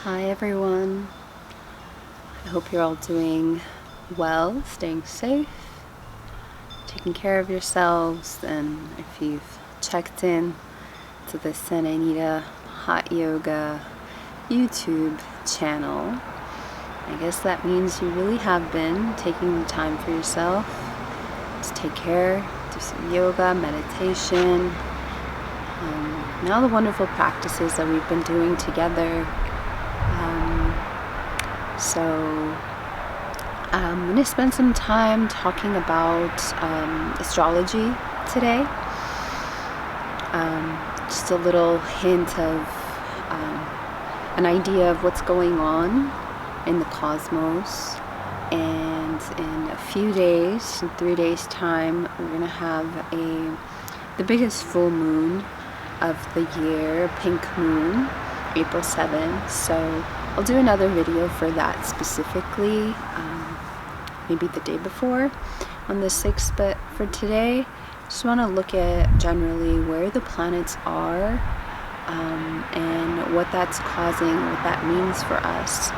Hi everyone, I hope you're all doing well, staying safe, taking care of yourselves, and if you've checked in to this Anita Hot Yoga YouTube channel, I guess that means you really have been taking the time for yourself to take care, do some yoga, meditation, and all the wonderful practices that we've been doing together. So I'm going to spend some time talking about astrology today. Just a little hint of an idea of what's going on in the cosmos. And in a few days, in 3 days time, we're going to have the biggest full moon of the year, pink moon, April 7th. So I'll do another video for that specifically, maybe the day before on the 6th, but for today, just want to look at generally where the planets are and what that's causing, what that means for us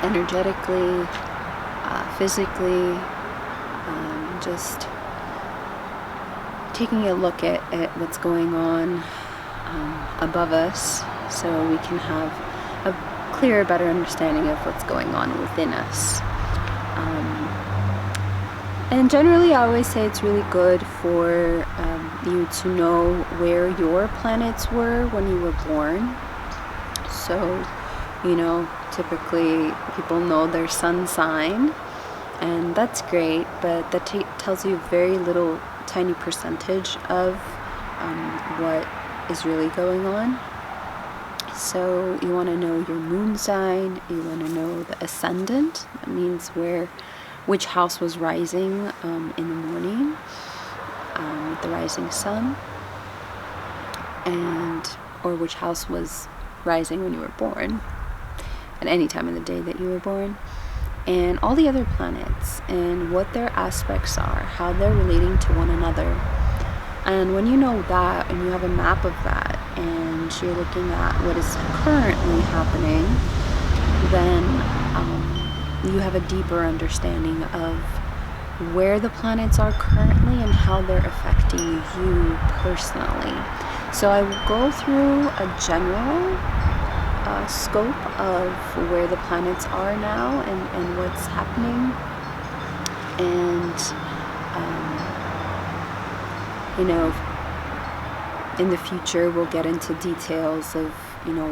energetically, physically, just taking a look at what's going on above us so we can have a clearer, better understanding of what's going on within us. And generally I always say it's really good for you to know where your planets were when you were born. So, typically people know their sun sign, and that's great, but that tells you very little, tiny percentage of what is really going on. So you want to know your moon sign, you want to know the ascendant, that means which house was rising in the morning with the rising sun, or which house was rising when you were born, at any time of the day that you were born, and all the other planets and what their aspects are, how they're relating to one another. And when you know that and you have a map of that and you're looking at what is currently happening, then you have a deeper understanding of where the planets are currently and how they're affecting you personally. So I will go through a general scope of where the planets are now and what's happening, and in the future we'll get into details of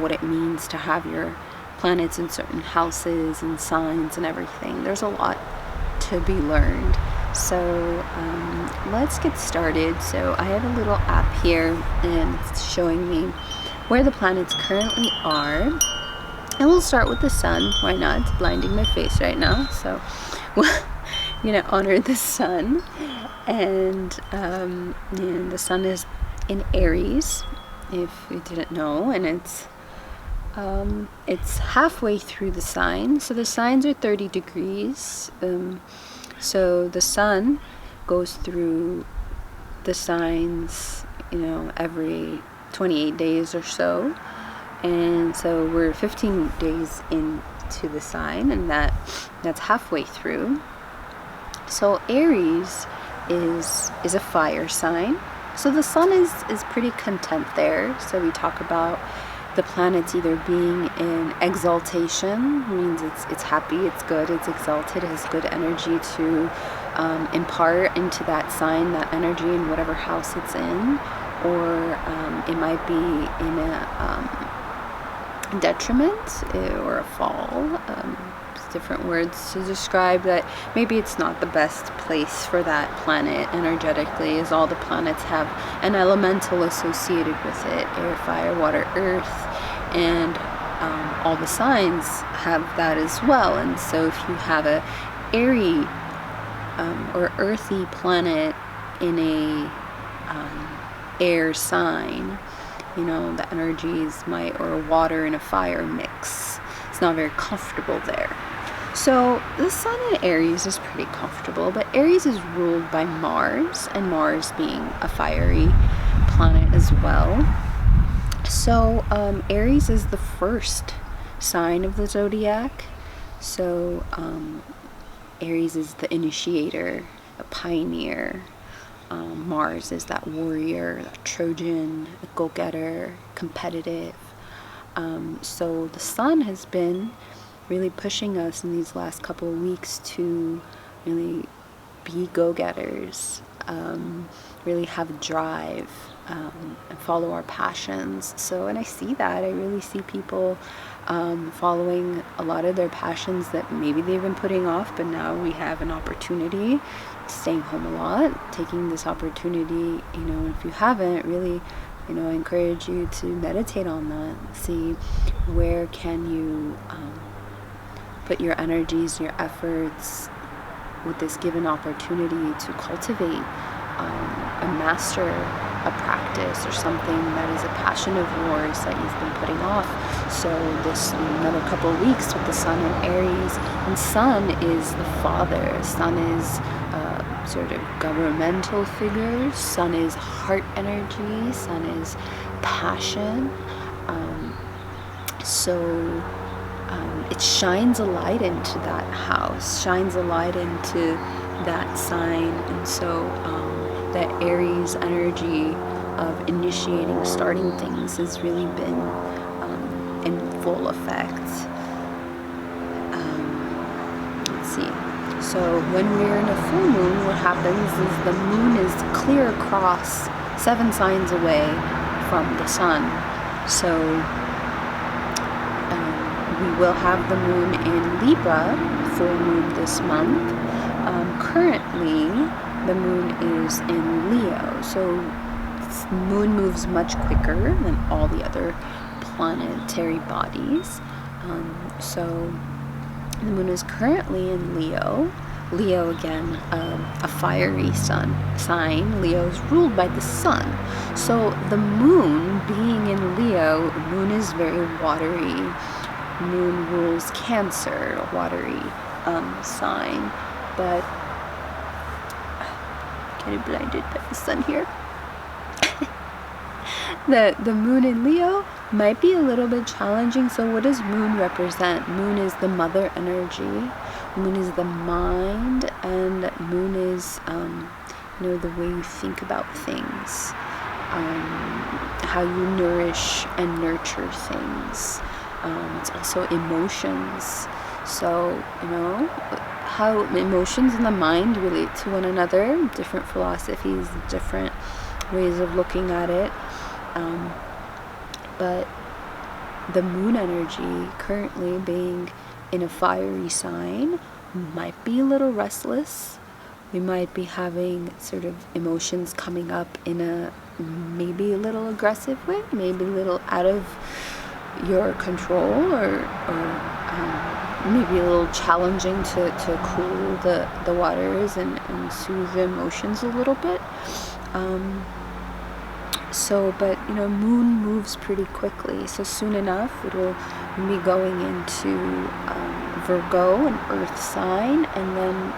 what it means to have your planets in certain houses and signs and everything. There's a lot to be learned. So let's get started. So I have a little app here and it's showing me where the planets currently are, and we'll start with the sun. Why not? It's blinding my face right now, so we'll honor the sun. And the sun is in Aries, if you didn't know, and it's halfway through the sign. So the signs are 30 degrees. So the sun goes through the signs, every 28 days or so. And so we're 15 days into the sign, and that's halfway through. So Aries is a fire sign. So the sun is pretty content there. So we talk about the planets either being in exaltation, means it's happy, it's good, it's exalted, it has good energy to impart into that sign, that energy in whatever house it's in, or it might be in a detriment or a fall. Different words to describe that. Maybe it's not the best place for that planet energetically, as all the planets have an elemental associated with it: air, fire, water, earth, and all the signs have that as well. And so if you have a airy or earthy planet in a air sign, the energies or a water and a fire mix. It's not very comfortable there. So the sun in Aries is pretty comfortable, but Aries is ruled by Mars, and Mars being a fiery planet as well. So Aries is the first sign of the zodiac. So Aries is the initiator, a pioneer. Mars is that warrior, that Trojan, a go-getter, competitive. So the sun has been really pushing us in these last couple of weeks to really be go-getters, really have drive, and follow our passions. So, and I see that. I really see people following a lot of their passions that maybe they've been putting off, but now we have an opportunity, staying home a lot, taking this opportunity, if you haven't, really, I encourage you to meditate on that. See where can you put your energies, your efforts with this given opportunity to cultivate and master a practice or something that is a passion of yours that you've been putting off. So this another couple of weeks with the sun in Aries, and sun is the father, sun is sort of governmental figures, sun is heart energy, sun is passion. It shines a light into that house, shines a light into that sign. And so that Aries energy of initiating, starting things has really been in full effect. Let's see. So when we're in a full moon, what happens is the moon is clear across 7 signs away from the sun. So we will have the moon in Libra, full moon this month. Currently, the moon is in Leo, so the moon moves much quicker than all the other planetary bodies. So the moon is currently in Leo. Leo, again, a fiery sign. Leo is ruled by the sun. So the moon being in Leo, moon is very watery. Moon rules Cancer, a watery sign, but getting blinded by the sun here. The moon in Leo might be a little bit challenging. So what does moon represent? Moon is the mother energy. Moon is the mind, and moon is the way you think about things, how you nourish and nurture things. It's also emotions. So, how emotions and the mind relate to one another, different philosophies, different ways of looking at it. But the moon energy currently being in a fiery sign might be a little restless. We might be having sort of emotions coming up in a maybe a little aggressive way, maybe a little out of your control, or maybe a little challenging to cool the waters and soothe the emotions a little bit. But moon moves pretty quickly, so soon enough it'll be going into Virgo, an earth sign, and then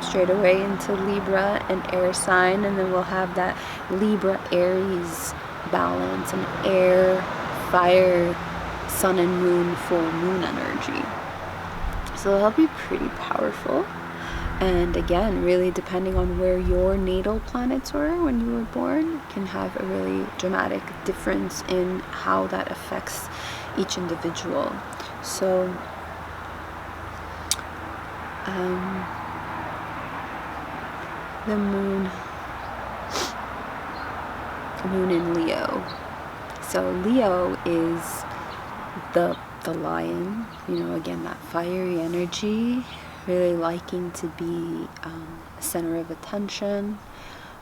straight away into Libra, an air sign, and then we'll have that Libra Aries balance, an air fire sun and moon full moon energy. So that'll be pretty powerful. And again, really depending on where your natal planets were when you were born, can have a really dramatic difference in how that affects each individual. So the moon in Leo. So Leo is the lion, again, that fiery energy, really liking to be a center of attention,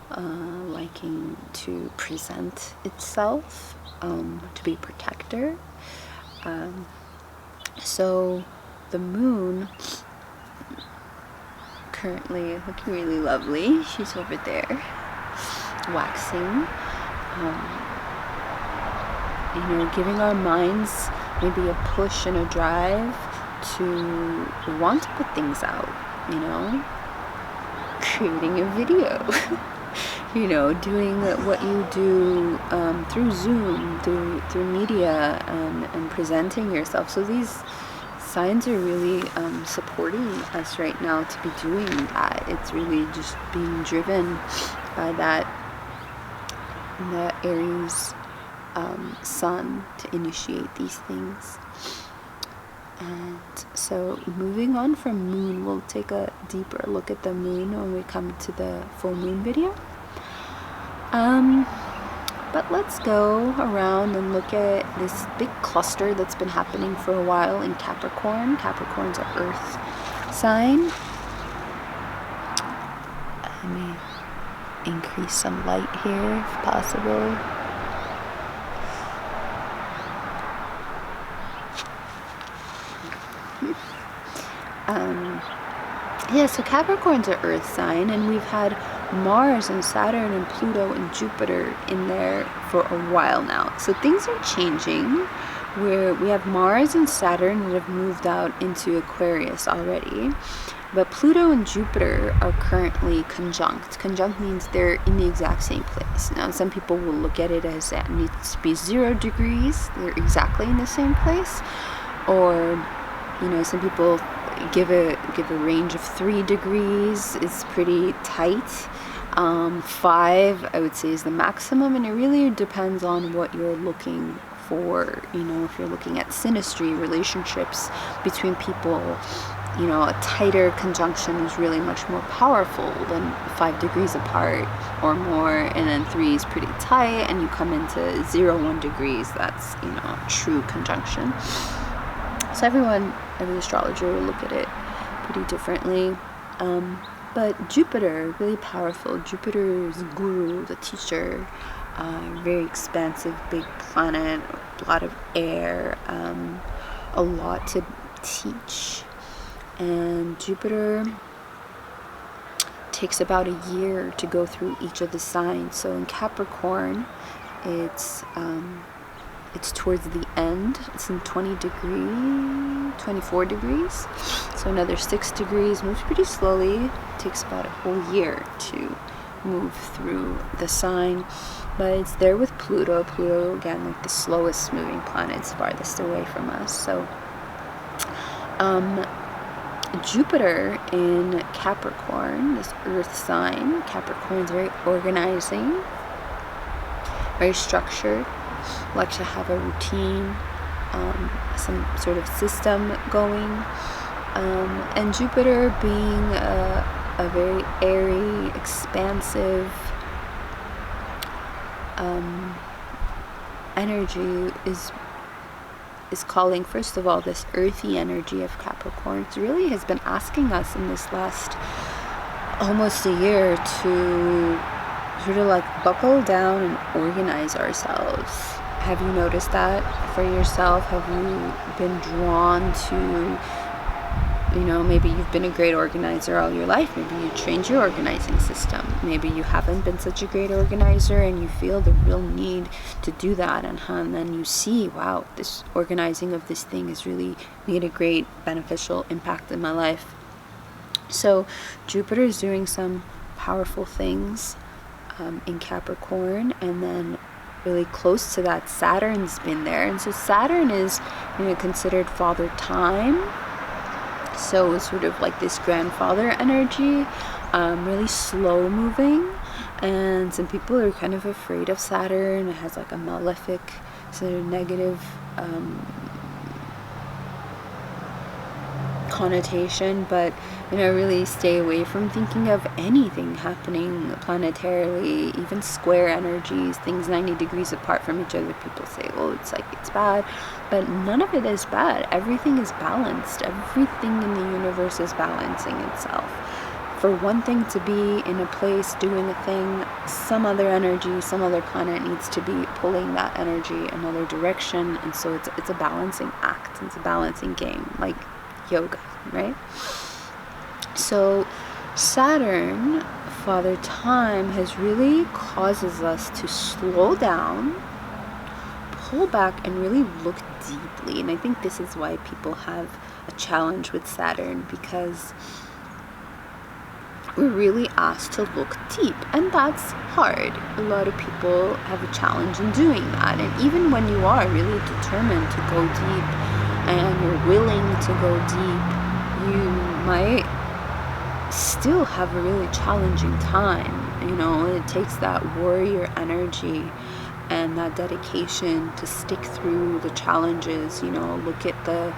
liking to present itself, to be protector. So the moon currently looking really lovely. She's over there waxing, giving our minds maybe a push and a drive to want to put things out, creating a video, doing what you do through Zoom, through media, and presenting yourself. So these signs are really supporting us right now to be doing that. It's really just being driven by that Aries sun to initiate these things. And so moving on from moon, we'll take a deeper look at the moon when we come to the full moon video. But let's go around and look at this big cluster that's been happening for a while in Capricorn. Capricorn's an earth sign. Let me increase some light here if possible. So Capricorn's an earth sign, and we've had Mars and Saturn and Pluto and Jupiter in there for a while now. So things are changing, where we have Mars and Saturn that have moved out into Aquarius already, but Pluto and Jupiter are currently conjunct. Conjunct means they're in the exact same place. Now, some people will look at it as that needs to be 0 degrees. They're exactly in the same place. Or, some people give a range of 3 degrees. It's pretty tight. 5, I would say, is the maximum, and it really depends on what you're looking for. If you're looking at synastry, relationships between people, a tighter conjunction is really much more powerful than 5 degrees apart or more, and then 3 is pretty tight, and you come into 0-1 degrees. That's true conjunction. So every astrologer will look at it pretty differently. But Jupiter, really powerful. Jupiter is guru, the teacher, very expansive, big planet, a lot of air, a lot to teach. And Jupiter takes about a year to go through each of the signs. So in Capricorn, it's towards the end. It's in 24 degrees. So another 6 degrees, moves pretty slowly. It takes about a whole year to move through the sign. But it's there with Pluto. Pluto, again, like the slowest moving planet, it's farthest away from us. So Jupiter in Capricorn, this earth sign. Capricorn is very organizing, very structured, like to have a routine, some sort of system going, and Jupiter being a very airy, expansive energy is calling, first of all, this earthy energy of Capricorn. It really has been asking us in this last almost a year to sort of like buckle down and organize ourselves. Have you noticed that for yourself? Have you been drawn to, maybe you've been a great organizer all your life. Maybe you trained your organizing system. Maybe you haven't been such a great organizer and you feel the real need to do that. And then you see, wow, this organizing of this thing has really made a great beneficial impact in my life. So Jupiter is doing some powerful things in Capricorn, and then really close to that, Saturn's been there. And so Saturn is considered father time, so it's sort of like this grandfather energy, really slow moving, and some people are kind of afraid of Saturn. It has like a malefic sort of negative connotation, but really stay away from thinking of anything happening planetarily, even square energies, things 90 degrees apart from each other. People say, oh, it's bad, but none of it is bad. Everything is balanced. Everything in the universe is balancing itself. For one thing to be in a place doing a thing, some other energy, some other planet needs to be pulling that energy another direction, and so it's a balancing act. It's a balancing game, like yoga, right? So Saturn, Father Time, has really causes us to slow down, pull back, and really look deeply. And I think this is why people have a challenge with Saturn, because we're really asked to look deep, and that's hard. A lot of people have a challenge in doing that, and even when you are really determined to go deep and you're willing to go deep, you might still have a really challenging time. It takes that warrior energy and that dedication to stick through the challenges. Look at the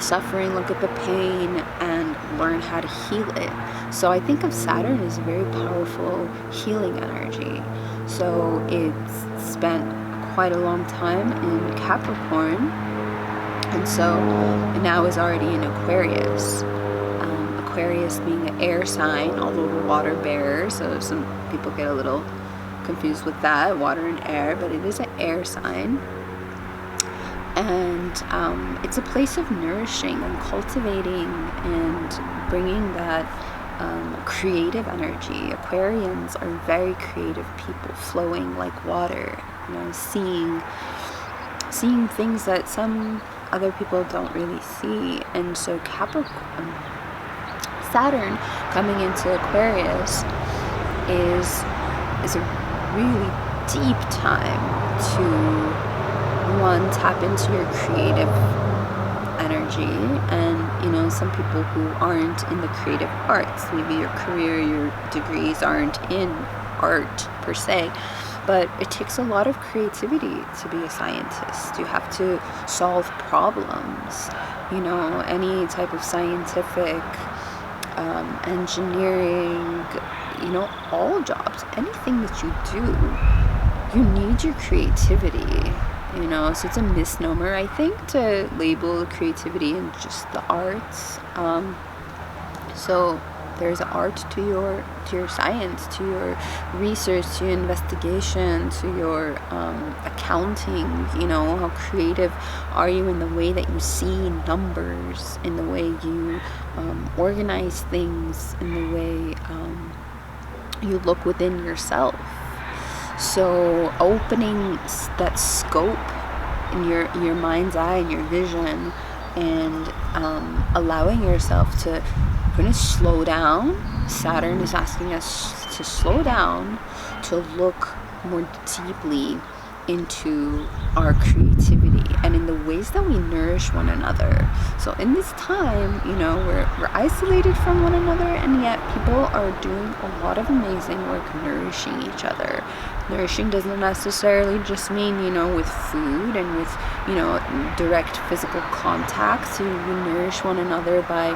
suffering, look at the pain, and learn how to heal it. So I think of Saturn as a very powerful healing energy. So it's spent quite a long time in Capricorn, and so now is already in Aquarius. Aquarius being an air sign, although the water bearer, so some people get a little confused with that, water and air, but it is an air sign. And it's a place of nourishing and cultivating and bringing that creative energy. Aquarians are very creative people, flowing like water, seeing things that some other people don't really see. And so Saturn coming into Aquarius is a really deep time to tap into your creative energy. And some people who aren't in the creative arts, maybe your career, your degrees aren't in art per se, but it takes a lot of creativity to be a scientist. You have to solve problems, any type of scientific, engineering, all jobs, anything that you do, you need your creativity. So it's a misnomer, I think, to label creativity in just the arts. So there's art to your science, to your research, to your investigation, to your accounting. How creative are you in the way that you see numbers, in the way you organize things, in the way you look within yourself. So opening that scope in your mind's eye and your vision, and allowing yourself to kind of slow down. Saturn is asking us to slow down, to look more deeply into our creativity and in the ways that we nourish one another. So in this time, we're isolated from one another, and yet people are doing a lot of amazing work nourishing each other. Nourishing doesn't necessarily just mean, with food and with, direct physical contact. So we nourish one another by,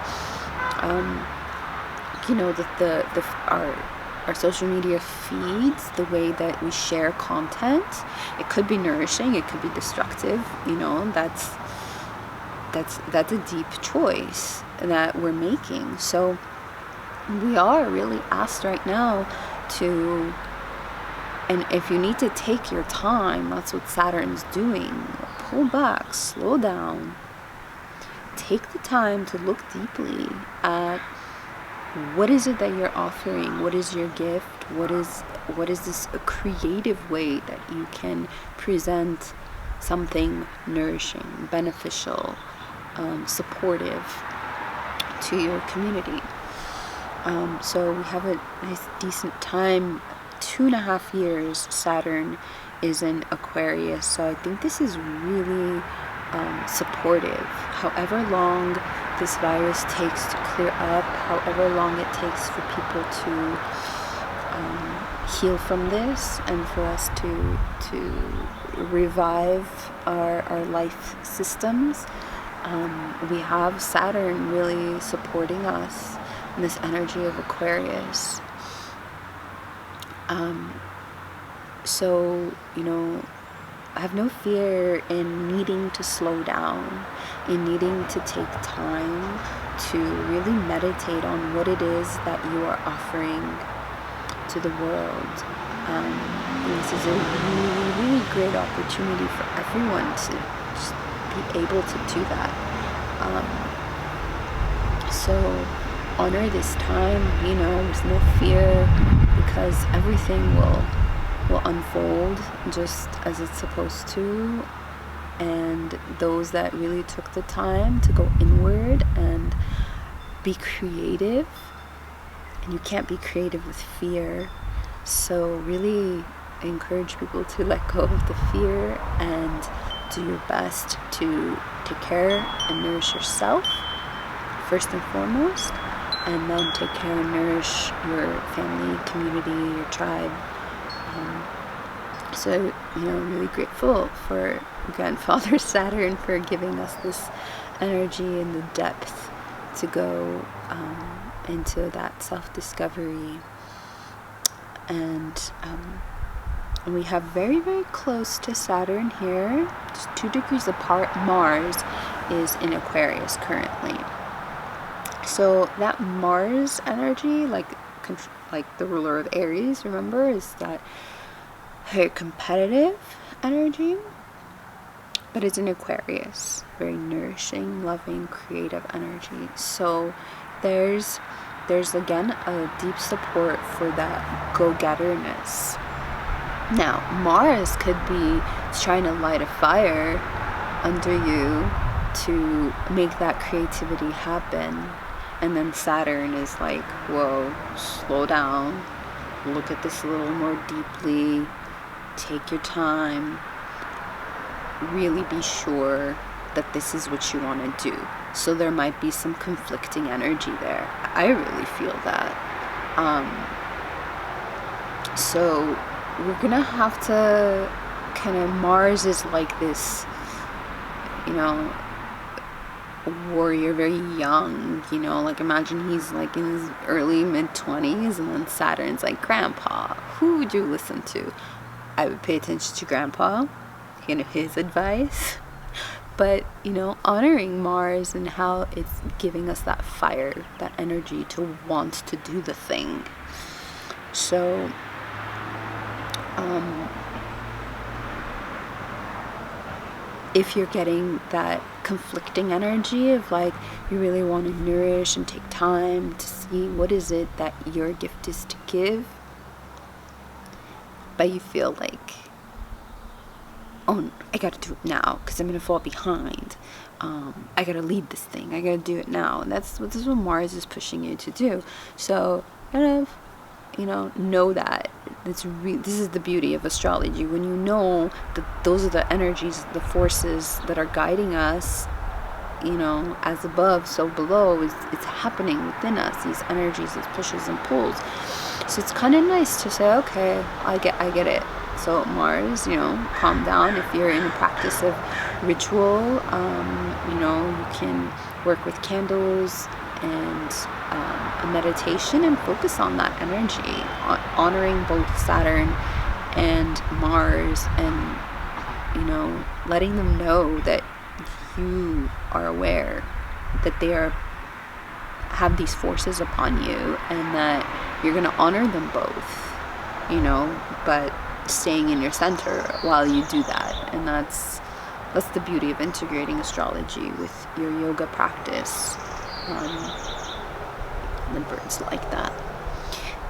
our social media feeds, the way that we share content. It could be nourishing, it could be destructive. That's a deep choice that we're making. So we are really asked right now to, and if you need to take your time, that's what Saturn's doing. Pull back, slow down, take the time to look deeply at what is it that you're offering? What is your gift? What is this creative way that you can present something nourishing, beneficial, supportive to your community? So we have a nice decent time. 2.5 years Saturn is in Aquarius, so I think this is really supportive. However long this virus takes to clear up, however long it takes for people to heal from this, and for us to revive our life systems, we have Saturn really supporting us in this energy of Aquarius. So, I have no fear in needing to slow down, in needing to take time to really meditate on what it is that you are offering to the world. This is a really, really great opportunity for everyone to just be able to do that. So honor this time, with no fear, because everything will unfold just as it's supposed to. And those that really took the time to go inward and be creative and you can't be creative with fear. So really encourage people to let go of the fear and do your best to take care and nourish yourself first and foremost, and then take care and nourish your family, community, your tribe. So, really grateful for Grandfather Saturn for giving us this energy and the depth to go into that self-discovery. And we have very, very close to Saturn here, just 2 degrees apart. Mars is in Aquarius currently. So that Mars energy, like the ruler of Aries, remember, is that very competitive energy, but it's in Aquarius, very nourishing, loving, creative energy. So there's again a deep support for that go-getterness. Now Mars could be trying to light a fire under you to make that creativity happen, and then Saturn is like, whoa, slow down, look at this a little more deeply, take your time, really be sure that this is what you want to do. So there might be some conflicting energy there. I really feel that. So we're gonna have to Mars is like this, warrior, very young, like imagine he's like in his early mid-20s, and then Saturn's like, Grandpa, who would you listen to? I would pay attention to Grandpa, his advice, but honoring Mars and how it's giving us that fire, that energy to want to do the thing. So if you're getting that conflicting energy of like, you really want to nourish and take time to see what is it that your gift is to give, but you feel like, oh, I gotta do it now because I'm gonna fall behind. I gotta lead this thing. I gotta do it now. And this is what Mars is pushing you to do. So know that this is the beauty of astrology. When you know that those are the energies, the forces that are guiding us, as above, so below, it's happening within us, these energies, these pushes and pulls. So it's kind of nice to say, okay, I get it. So Mars, calm down. If you're in a practice of ritual, you can work with candles and a meditation and focus on that energy, honoring both Saturn and Mars, and letting them know that you are aware that they have these forces upon you, and that you're going to honor them both, but staying in your center while you do that. And that's the beauty of integrating astrology with your yoga practice. The birds like that.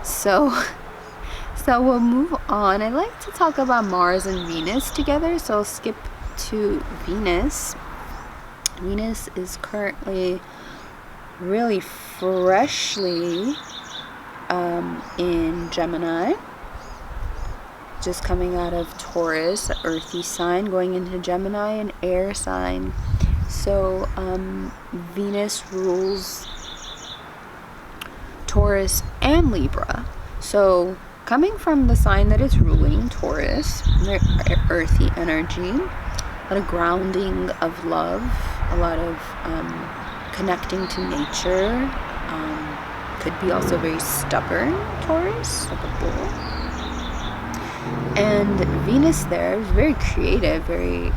So we'll move on. I like to talk about Mars and Venus together, so I'll skip to Venus. Venus is currently really freshly in Gemini, just coming out of Taurus, an earthy sign, going into Gemini, an air sign. So Venus rules Taurus and Libra. So coming from the sign that is ruling, Taurus, earthy energy, a lot of grounding of love, a lot of connecting to nature. Could be also very stubborn Taurus, like a bull. And Venus there is very creative, very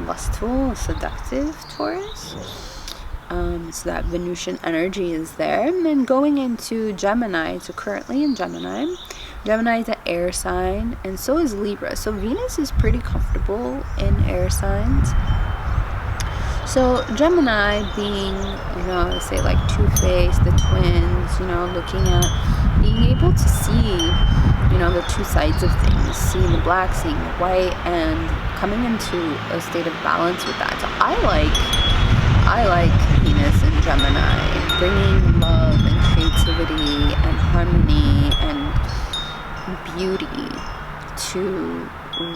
lustful, seductive Taurus. So that Venusian energy is there. And then going into Gemini, so currently in Gemini. Gemini is an air sign, and so is Libra. So Venus is pretty comfortable in air signs. So Gemini being, say like Two-Face, the twins, looking at being able to see, the two sides of things, seeing the black, seeing the white, and coming into a state of balance with that. So I like Venus and Gemini, bringing love and creativity and harmony and beauty to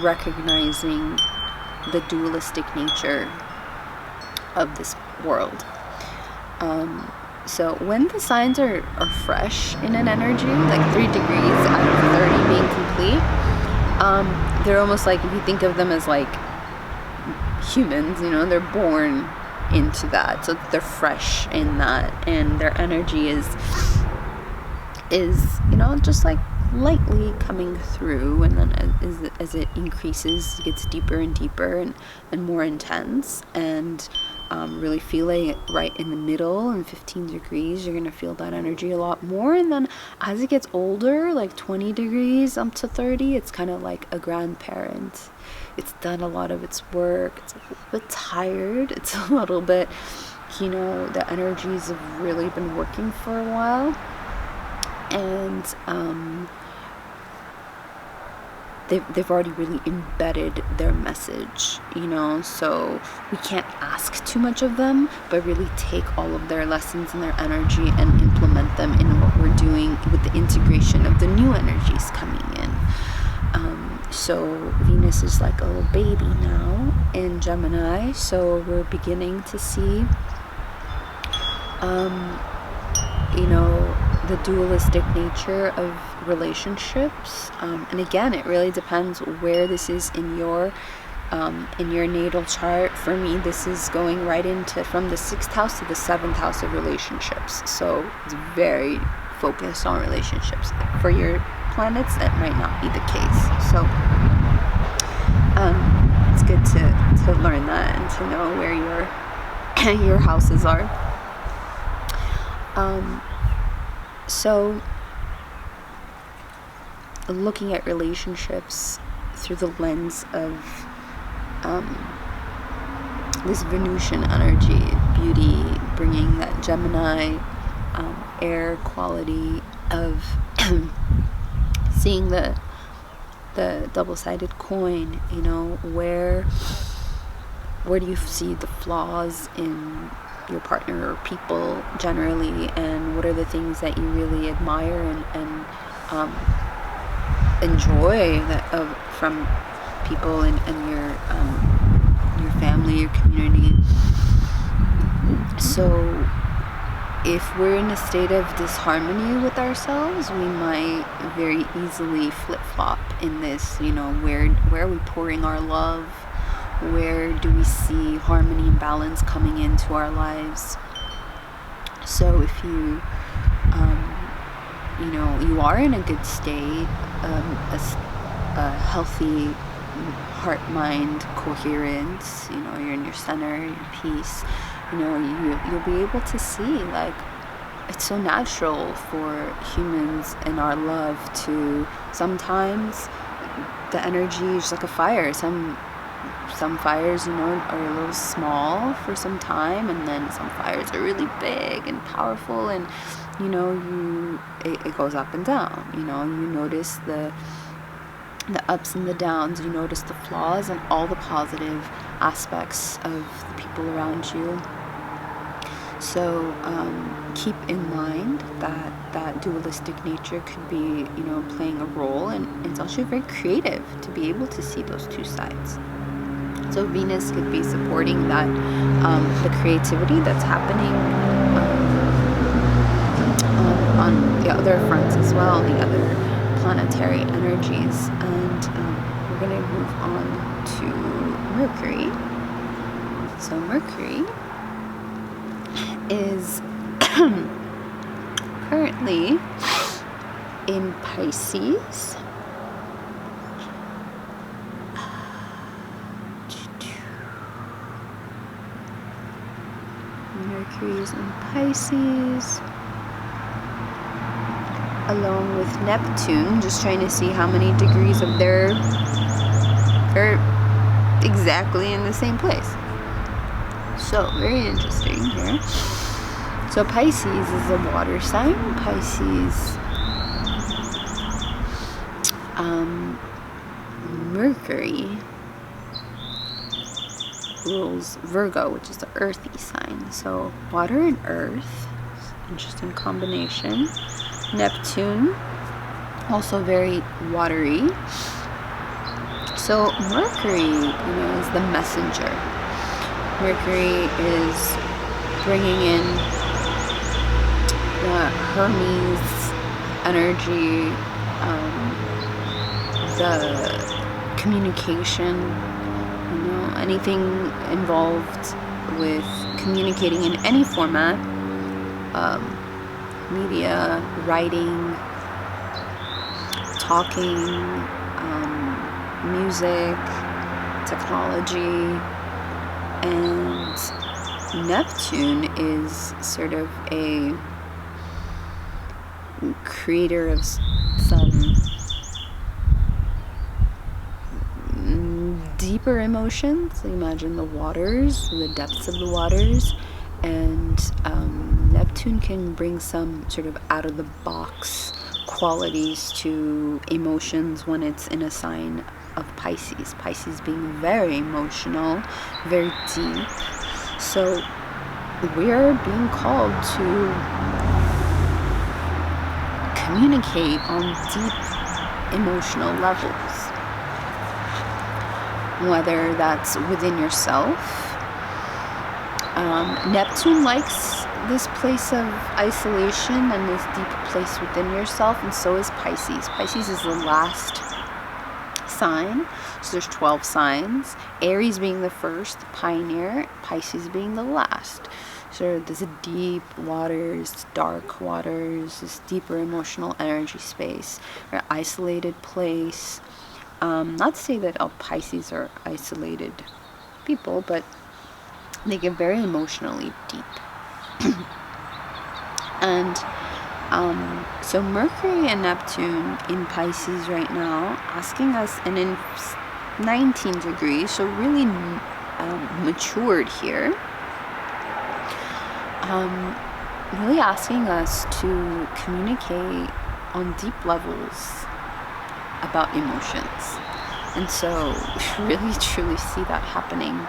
recognizing the dualistic nature of this world. So when the signs are fresh in an energy, like 3 degrees out of 30 being complete, they're almost like, if you think of them as like humans, you know, they're born into that, so they're fresh in that, and their energy is you know, just like lightly coming through, and then as it increases, it gets deeper and deeper and more intense, and really feeling it right in the middle. And 15 degrees, you're gonna feel that energy a lot more. And then as it gets older, like 20 degrees up to 30, it's kind of like a grandparent. It's done a lot of its work, it's a little bit tired, it's a little bit, you know, the energies have really been working for a while, and they've already really embedded their message, you know, so we can't ask too much of them, but really take all of their lessons and their energy and implement them in what we're doing with the integration of the new energies coming in. So Venus is like a little baby now in Gemini, so we're beginning to see you know, the dualistic nature of relationships, and again, it really depends where this is in your natal chart. For me, this is going right into from the 6th house to the 7th house of relationships, so it's very focused on relationships. For your planets, that might not be the case, so it's good to learn that and to know where your houses are. So looking at relationships through the lens of this Venusian energy, beauty, bringing that Gemini air quality of seeing the double-sided coin, you know, where do you see the flaws in your partner or people generally, and what are the things that you really admire and enjoy from people and your family, your community. So if we're in a state of disharmony with ourselves, we might very easily flip-flop in this, you know, where are we pouring our love? Where do we see harmony and balance coming into our lives? So if you, you know, you are in a good state, a healthy heart, mind, coherence, you know, you're in your center, your peace, you know, you'll be able to see, like, it's so natural for humans in our love to sometimes the energy is like a fire. Some fires, you know, are a little small for some time, and then some fires are really big and powerful, and you know, it goes up and down. You know, you notice the ups and the downs, you notice the flaws and all the positive aspects of the people around you. So keep in mind that dualistic nature could be, you know, playing a role, and it's also very creative to be able to see those two sides. So Venus could be supporting that, the creativity that's happening on the other fronts as well, the other planetary energies. And we're going to move on to Mercury. So Mercury is currently in Pisces. Mercury is in Pisces, along with Neptune, just trying to see how many degrees of they're exactly in the same place. So, very interesting here. So, Pisces is a water sign. Pisces, Mercury rules Virgo, which is the earthy sign. So water and earth, interesting combination. Neptune, also very watery. So Mercury, is the messenger. Mercury is bringing in the Hermes energy, the communication, anything involved with communicating in any format, media, writing, talking, music, technology. And Neptune is sort of a creator of some deeper emotions. Imagine the waters, the depths of the waters, and Neptune can bring some sort of out-of-the-box qualities to emotions when it's in a sign of Pisces. Pisces being very emotional, very deep. So we are being called to communicate on deep emotional levels, whether that's within yourself. Neptune likes this place of isolation and this deep place within yourself, and so is Pisces. Pisces is the last sign, so there's 12 signs, Aries being the first, the pioneer, Pisces being the last. So there's a deep waters, dark waters, this deeper emotional energy space, or isolated place. Not to say that all Pisces are isolated people, but they get very emotionally deep. And so Mercury and Neptune in Pisces right now, asking us, and in 19 degrees, so really matured here, really asking us to communicate on deep levels about emotions. And so really truly see that happening.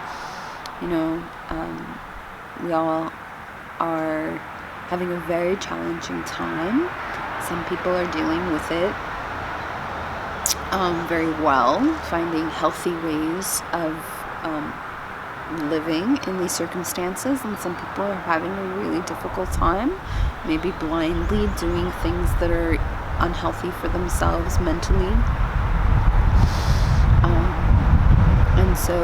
We all are having a very challenging time. Some people are dealing with it very well, finding healthy ways of living in these circumstances, and some people are having a really difficult time, maybe blindly doing things that are unhealthy for themselves mentally. And so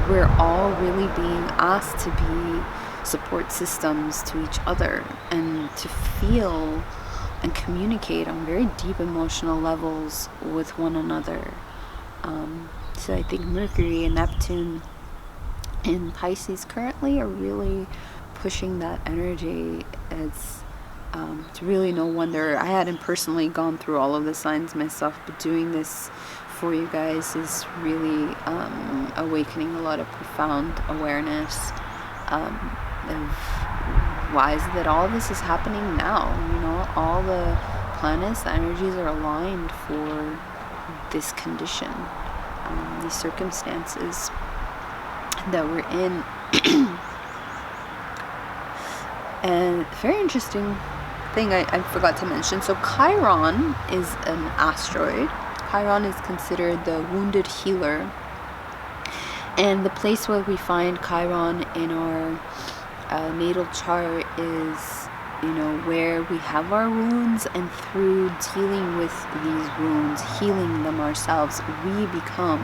we're all really being asked to be support systems to each other and to feel and communicate on very deep emotional levels with one another. So I think Mercury and Neptune in Pisces currently are really pushing that energy. It's really no wonder. I hadn't personally gone through all of the signs myself, but doing this for you guys is really awakening a lot of profound awareness of why is it that all this is happening now. All the planets, the energies are aligned for this condition, these circumstances that we're in. And very interesting thing I forgot to mention. So Chiron is an asteroid. Chiron is considered the wounded healer. And the place where we find Chiron in our natal chart is, where we have our wounds, and through dealing with these wounds, healing them ourselves, we become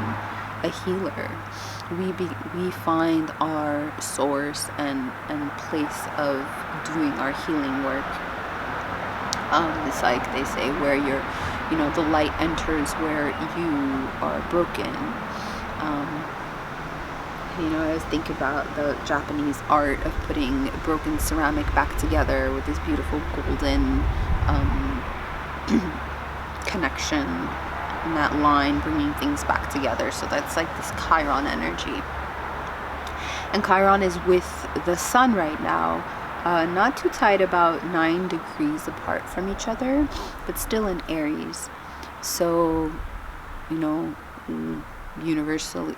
a healer. We find our source and place of doing our healing work. It's like they say, where the light enters where you are broken. I always think about the Japanese art of putting broken ceramic back together with this beautiful golden connection, and that line bringing things back together. So that's like this Chiron energy. And Chiron is with the sun right now, not too tight, about 9 degrees apart from each other, but still in Aries. So, universally,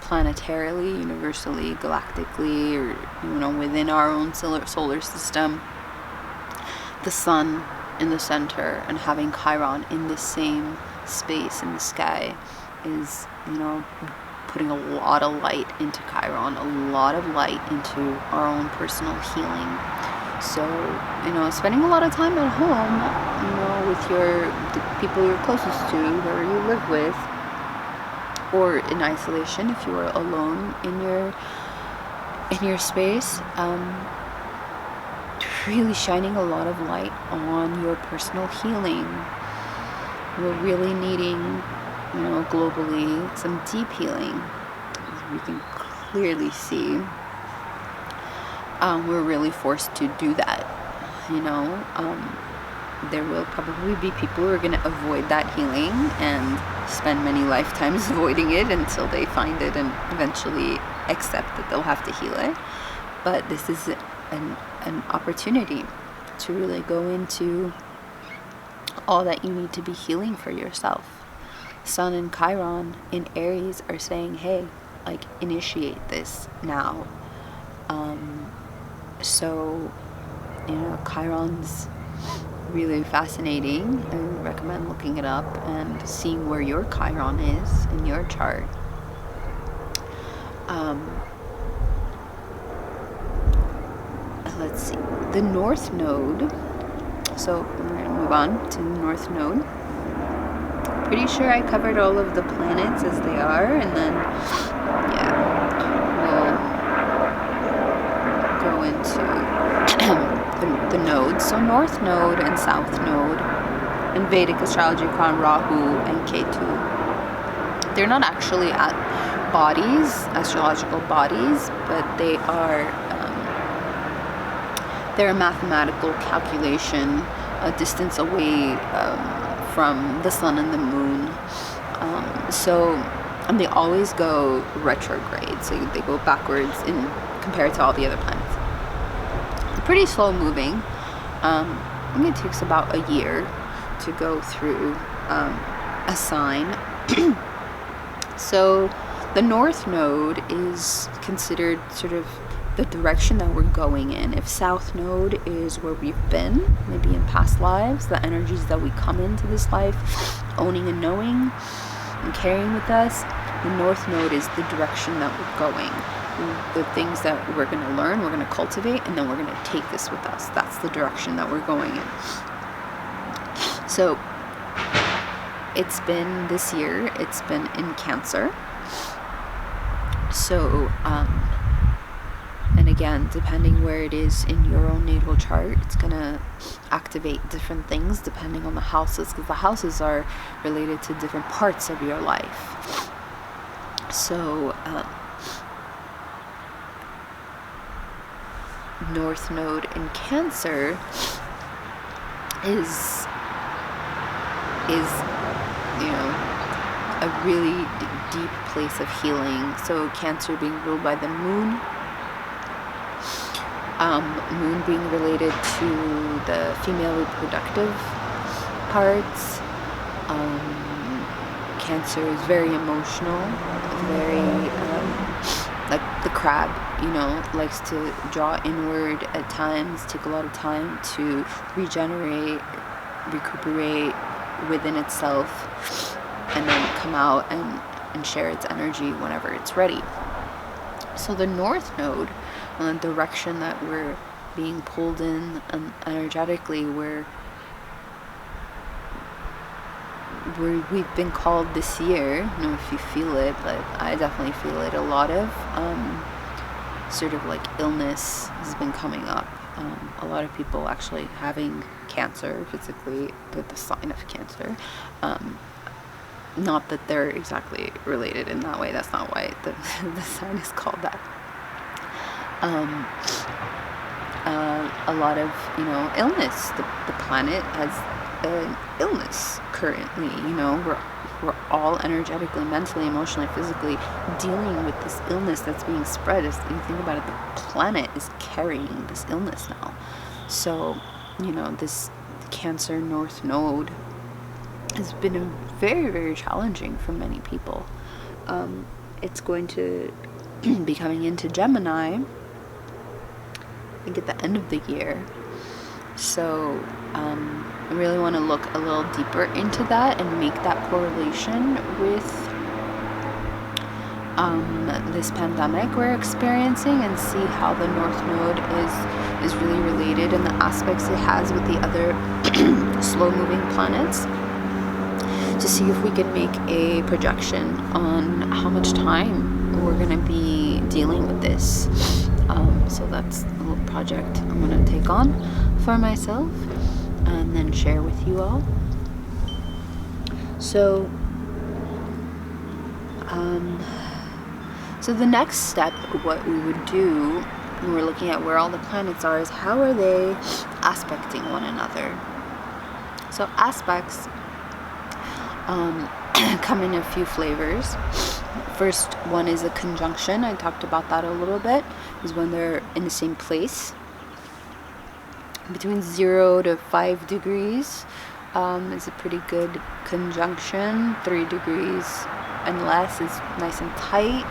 planetarily, universally, galactically, or within our own solar system, the sun in the center and having Chiron in the same space in the sky is, putting a lot of light into Chiron, a lot of light into our own personal healing. So, spending a lot of time at home, with the people you're closest to, whoever you live with, or in isolation if you are alone in your space, really shining a lot of light on your personal healing. We're really needing, globally, some deep healing, as we can clearly see. We're really forced to do that, there will probably be people who are going to avoid that healing and spend many lifetimes avoiding it until they find it and eventually accept that they'll have to heal it. But this is an opportunity to really go into all that you need to be healing for yourself. Sun and Chiron in Aries are saying, hey, initiate this now. So, Chiron's really fascinating. I recommend looking it up and seeing where your Chiron is in your chart. Let's see, the North Node. So we're going to move on to the North Node. Pretty sure I covered all of the planets as they are, and then we'll go into the nodes. So North Node and South Node in Vedic astrology called Rahu and Ketu. They're not actually bodies, astrological bodies, but they are they're a mathematical calculation, a distance away from the sun and the moon. And they always go retrograde, so they go backwards compared to all the other planets. Pretty slow moving. I think it takes about a year to go through a sign. So the North Node is considered sort of the direction that we're going in. If South Node is where we've been, maybe in past lives, the energies that we come into this life owning and knowing and carrying with us, the North Node is the direction that we're going. The things that we're going to learn, we're going to cultivate, and then we're going to take this with us. That's the direction that we're going in. So it's been this year, it's been in Cancer. So, and again, depending where it is in your own natal chart, it's going to activate different things depending on the houses, because the houses are related to different parts of your life. So, North Node in Cancer is a really deep place of healing. So Cancer being ruled by the moon, moon being related to the female reproductive parts. Cancer is very emotional, very like the crab, likes to draw inward at times, take a lot of time to regenerate, recuperate within itself, and then come out and share its energy whenever it's ready. So the North Node, the direction that we're being pulled in energetically, we've been called this year, I don't know if you feel it, but I definitely feel it, a lot of sort of like illness has been coming up. A lot of people actually having cancer physically, the sign of Cancer. Not that they're exactly related in that way, that's not why the sign is called that. A lot of, illness. The planet has an illness currently, we're all energetically, mentally, emotionally, physically dealing with this illness that's being spread. As you think about it, the planet is carrying this illness now. So, this Cancer North Node has been very, very challenging for many people. It's going to be coming into Gemini, I think, at the end of the year. So I really want to look a little deeper into that and make that correlation with this pandemic we're experiencing, and see how the North Node is really related and the aspects it has with the other slow-moving planets, to see if we can make a projection on how much time we're going to be dealing with this. So that's a little project I'm going to take on for myself and then share with you all. So so the next step, what we would do when we're looking at where all the planets are, is how are they aspecting one another. So aspects come in a few flavors. First one is a conjunction. I talked about that a little bit, is when they're in the same place. Between 0 to 5 degrees is a pretty good conjunction. 3 degrees and less is nice and tight.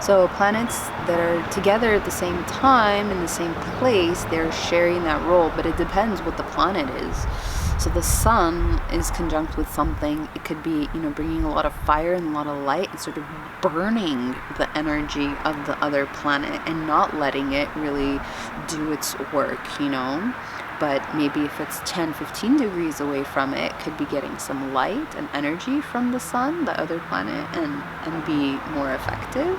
So planets that are together at the same time in the same place, they're sharing that role, but it depends what the planet is. So the sun is conjunct with something. It could be, bringing a lot of fire and a lot of light and sort of burning the energy of the other planet and not letting it really do its work, But maybe if it's 10, 15 degrees away from it, could be getting some light and energy from the sun, the other planet, and be more effective.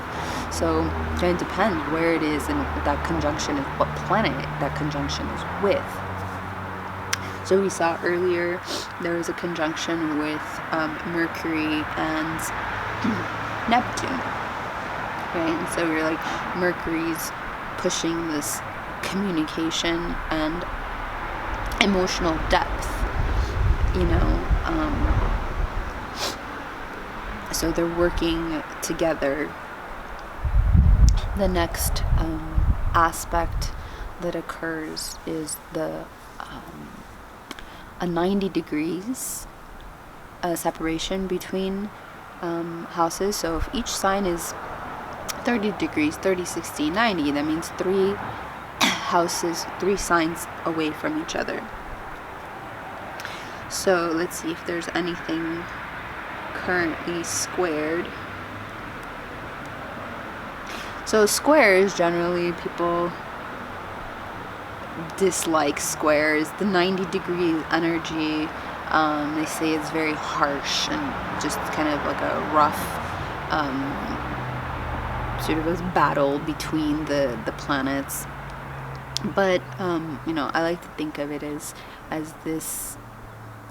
So it kind of depends where it is and that conjunction is, what planet that conjunction is with. So we saw earlier there was a conjunction with Mercury and Neptune, right? And so you're like, Mercury's pushing this communication and emotional depth, so they're working together. The next aspect that occurs is a 90 degrees separation between houses. So if each sign is 30 degrees, 30, 60, 90, that means 3 houses, 3 signs away from each other. So let's see if there's anything currently squared. So squares, generally people dislike squares. The 90 degree energy, they say it's very harsh and just kind of like a rough sort of a battle between the planets. But I like to think of it as this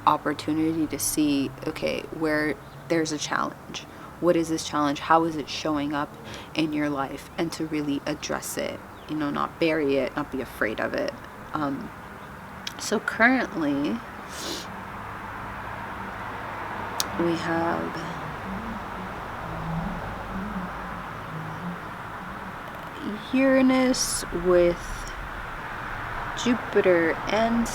opportunity to see, okay, where there's a challenge. What is this challenge? How is it showing up in your life? And to really address it, not bury it, not be afraid of it. So currently we have Uranus with Jupiter and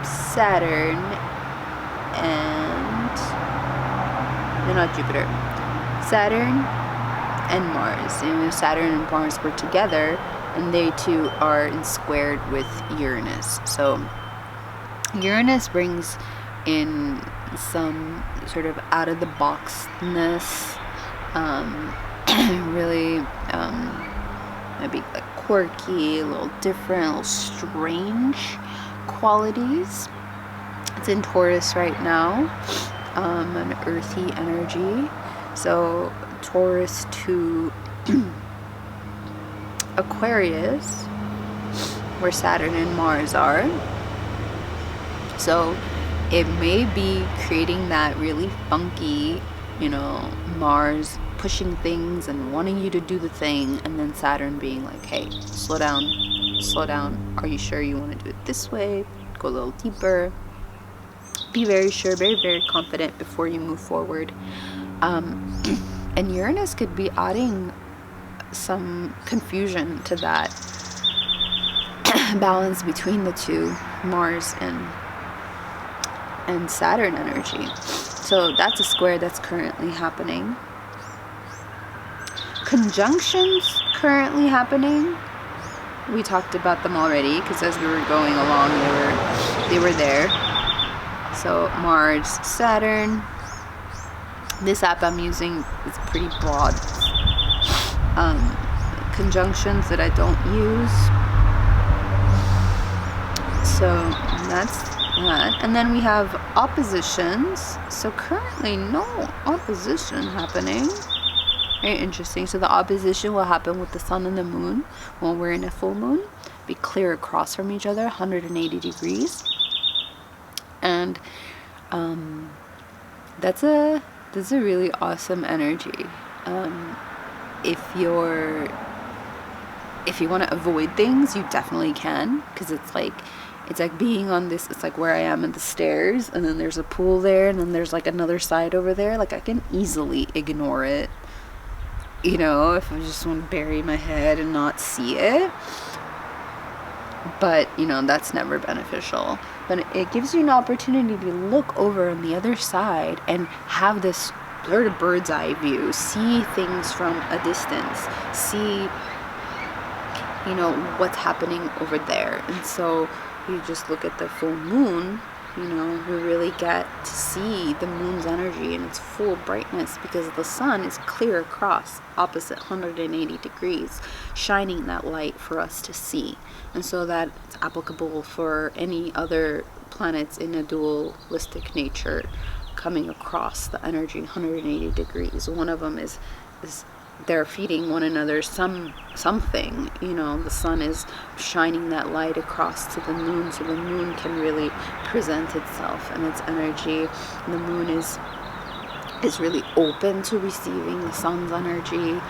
Saturn and not Jupiter, Saturn and Mars. Saturn and Mars were together, and they two are squared with Uranus. So Uranus brings in some sort of out of the boxness, really maybe like quirky, a little different, a little strange qualities. It's in Taurus right now, an earthy energy. So Taurus to Aquarius, where Saturn and Mars are. So it may be creating that really funky, Mars pushing things and wanting you to do the thing, and then Saturn being like, hey, slow down. Are you sure you want to do it this way? Go a little deeper. Be very sure, very, very confident before you move forward. And Uranus could be adding some confusion to that balance between the two, Mars and Saturn energy. So that's a square that's currently happening. Conjunctions currently happening we talked about them already, because as we were going along, they were there. So Mars, Saturn. This app I'm using is pretty broad. Conjunctions that I don't use. So that's that. And then we have oppositions. So currently no opposition happening. Very interesting. So the opposition will happen with the sun and the moon when we're in a full moon. Be clear across from each other, 180 degrees. And that's a really awesome energy. If you want to avoid things, you definitely can, because it's like being on this, it's like where I am in the stairs, and then there's a pool there, and then there's like another side over there. Like I can easily ignore it, you know, if I just want to bury my head and not see it. But, you know, that's never beneficial. But it gives you an opportunity to look over on the other side and have this sort of bird's eye view, see things from a distance, see, you know, what's happening over there. And so you just look at the full moon, you know, we really get to see the moon's energy in its full brightness, because the sun is clear across, opposite 180 degrees, shining that light for us to see. And so that it's applicable for any other planets in a dualistic nature coming across the energy 180 degrees. One of them is they're feeding one another something, you know. The sun is shining that light across to the moon, so the moon can really present itself and its energy. And the moon is really open to receiving the sun's energy,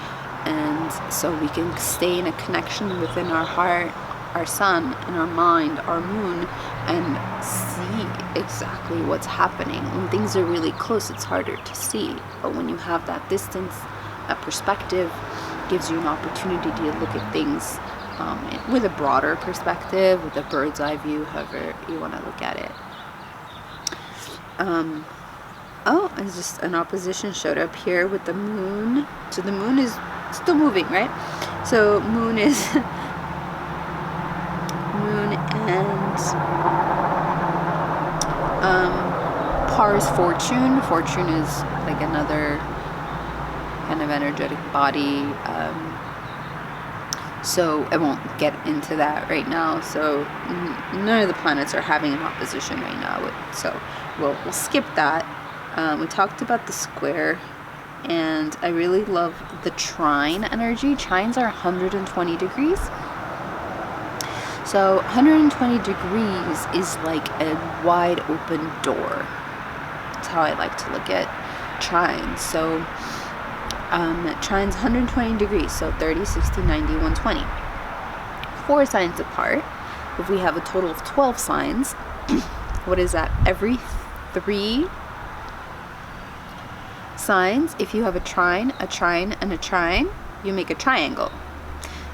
and so we can stay in a connection within our heart, our sun, and our mind, our moon, and see exactly what's happening. When things are really close, it's harder to see, but when you have that distance, that perspective, gives you an opportunity to look at things with a broader perspective, with a bird's eye view, however you want to look at it. It's just an opposition showed up here with the moon. So the moon is still moving, right? So moon is moon and Pars fortune. Fortune is like another kind of energetic body. So I won't get into that right now. So none of the planets are having an opposition right now. So we'll skip that. We talked about the square, and I really love the trine energy. Trines are 120 degrees. So 120 degrees is like a wide open door. That's how I like to look at trines. So trines 120 degrees, so 30, 60, 90, 120. 4 signs apart. If we have a total of 12 signs, what is that? Every 3 signs, if you have a trine, and a trine, you make a triangle.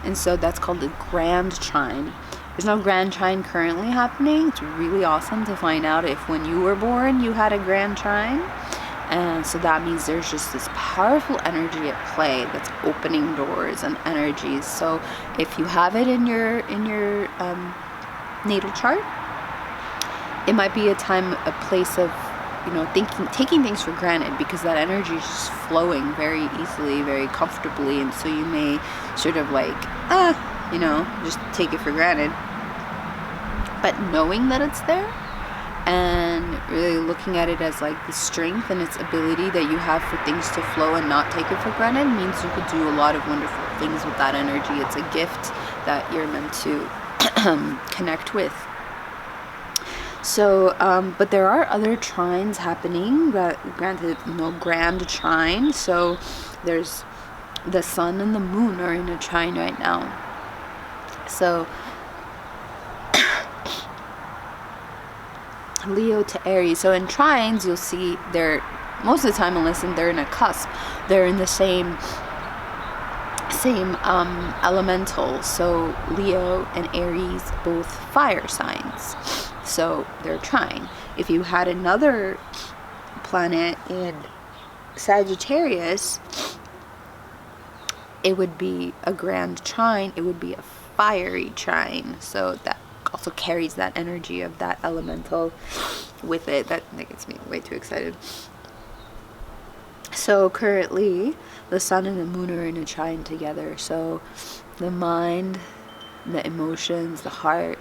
And so that's called a grand trine. There's no grand trine currently happening. It's really awesome to find out if when you were born you had a grand trine. And so that means there's just this powerful energy at play that's opening doors and energies. So if you have it in your natal chart, it might be a time, a place of, you know, taking things for granted, because that energy is just flowing very easily, very comfortably, and so you may sort of like, you know, just take it for granted. But knowing that it's there and really looking at it as like the strength and its ability that you have for things to flow and not take it for granted means you could do a lot of wonderful things with that energy. It's a gift that you're meant to connect with. So, but there are other trines happening that, granted, no grand trine. So there's the sun and the moon are in a trine right now. So Leo to Aries. So in trines, you'll see they're, most of the time, unless they're in a cusp, they're in the same elemental. So Leo and Aries, both fire signs. So they're trine. If you had another planet in Sagittarius, it would be a grand trine. It would be a fiery trine, so that also carries that energy of that elemental with it. That gets me way too excited. So currently the sun and the moon are in a trine together, so the mind, the emotions, the heart,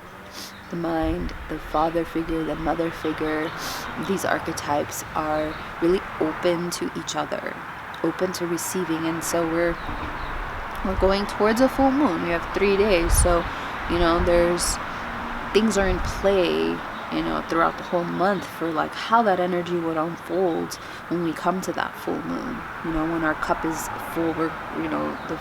the mind, the father figure, the mother figure, these archetypes are really open to each other, open to receiving. And so we're going towards a full moon. We have 3 days, so there's things are in play throughout the whole month for like how that energy would unfold when we come to that full moon. When our cup is full, we're the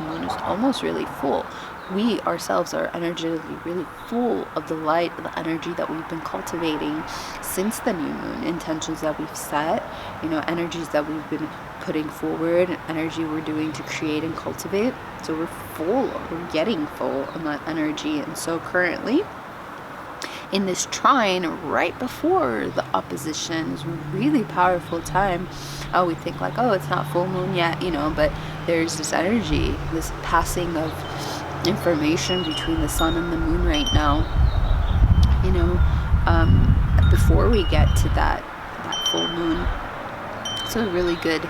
moon is almost really full. We ourselves are energetically really full of the light, the energy that we've been cultivating since the new moon, intentions that we've set, energies that we've been putting forward, energy we're doing to create and cultivate. So we're full, we're getting full of that energy. And so currently in this trine right before the opposition is a really powerful time. We think like, oh, it's not full moon yet, but there's this energy, this passing of information between the sun and the moon right now, before we get to that full moon. So a really good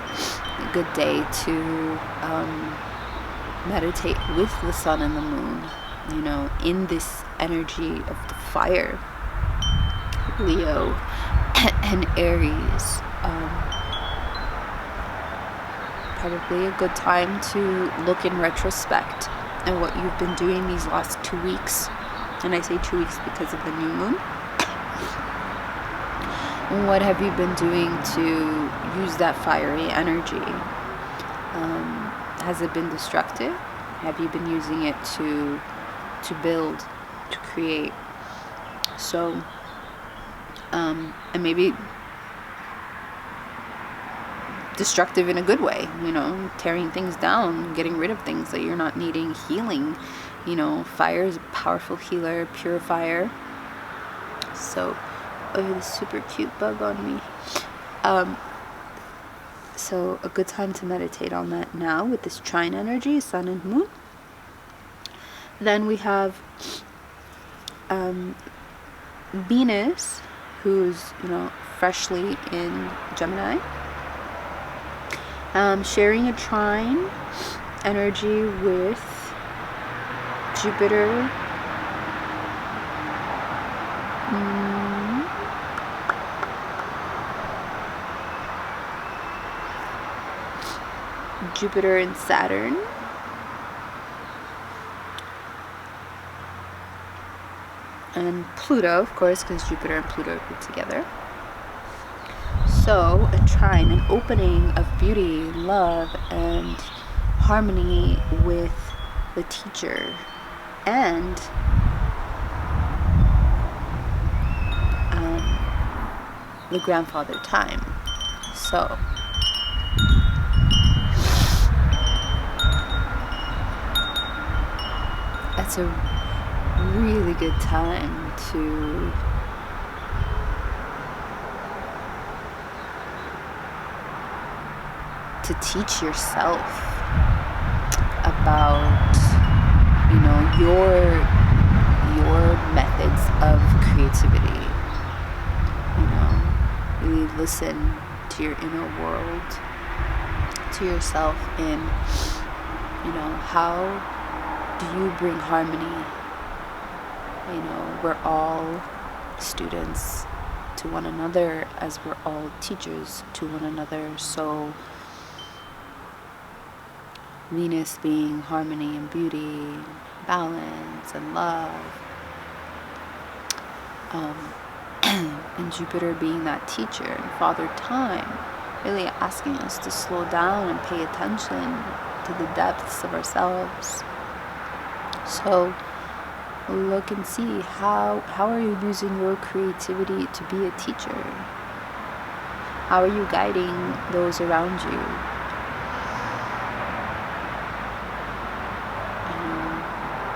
day to meditate with the sun and the moon, in this energy of the fire, Leo and Aries. Probably a good time to look in retrospect at what you've been doing these last 2 weeks. And I say 2 weeks because of the new moon. What have you been doing to use that fiery energy? Has it been destructive? Have you been using it to build, to create? So, and maybe destructive in a good way, tearing things down, getting rid of things that you're not needing, healing. Fire is a powerful healer, purifier. So, this super cute bug on me. So a good time to meditate on that now with this trine energy, sun and moon. Then we have Venus, who's freshly in Gemini, sharing a trine energy with Jupiter, Jupiter and Saturn, and Pluto, of course, because Jupiter and Pluto go together. So a trine, an opening of beauty, love, and harmony with the teacher and the grandfather time. So that's a really good time to teach yourself about your methods of creativity. Really listen to your inner world, to yourself, in how do you bring harmony? We're all students to one another as we're all teachers to one another. So Venus being harmony and beauty, balance and love, and Jupiter being that teacher and father time, really asking us to slow down and pay attention to the depths of ourselves. So look and see how are you using your creativity to be a teacher? How are you guiding those around you?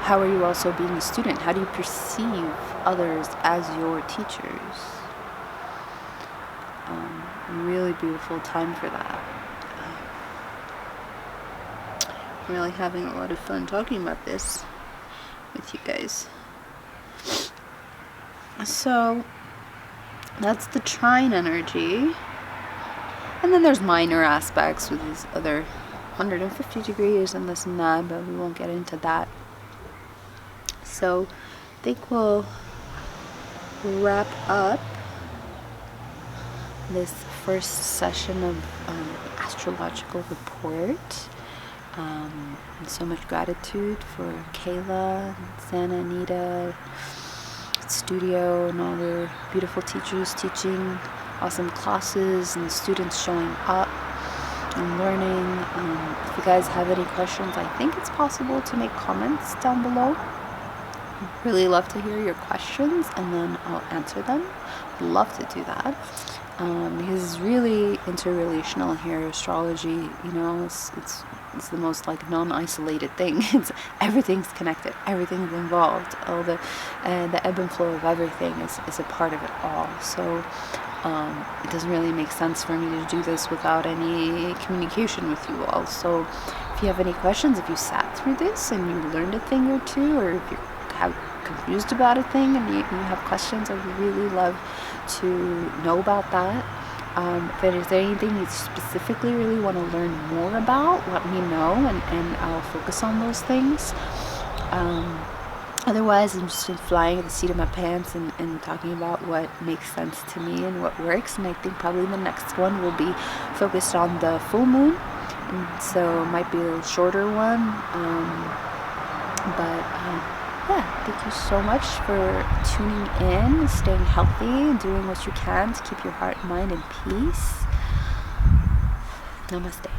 How are you also being a student? How do you perceive others as your teachers? Really beautiful time for that. I'm really having a lot of fun talking about this. with you guys. So that's the trine energy. And then there's minor aspects with these other 150 degrees and this and that, but we won't get into that. So I think we'll wrap up this first session of astrological report. And so much gratitude for Kayla, Santa, Anita, studio, and all their beautiful teachers teaching awesome classes and students showing up and learning. If you guys have any questions, I think it's possible to make comments down below. I'd really love to hear your questions and then I'll answer them. I'd love to do that. Because it's really interrelational here. Astrology, it's the most like non-isolated thing. Everything's connected, everything's involved. All the ebb and flow of everything is a part of it all. So it doesn't really make sense for me to do this without any communication with you all. So if you have any questions, if you sat through this and you learned a thing or two, or if you're confused about a thing and you have questions, I would really love to know about that. If there's anything you specifically really want to learn more about, let me know, and I'll focus on those things. Otherwise, I'm just flying at the seat of my pants and talking about what makes sense to me and what works. And I think probably the next one will be focused on the full moon, and so it might be a little shorter one. Yeah, thank you so much for tuning in, staying healthy, and doing what you can to keep your heart, mind in peace. Namaste.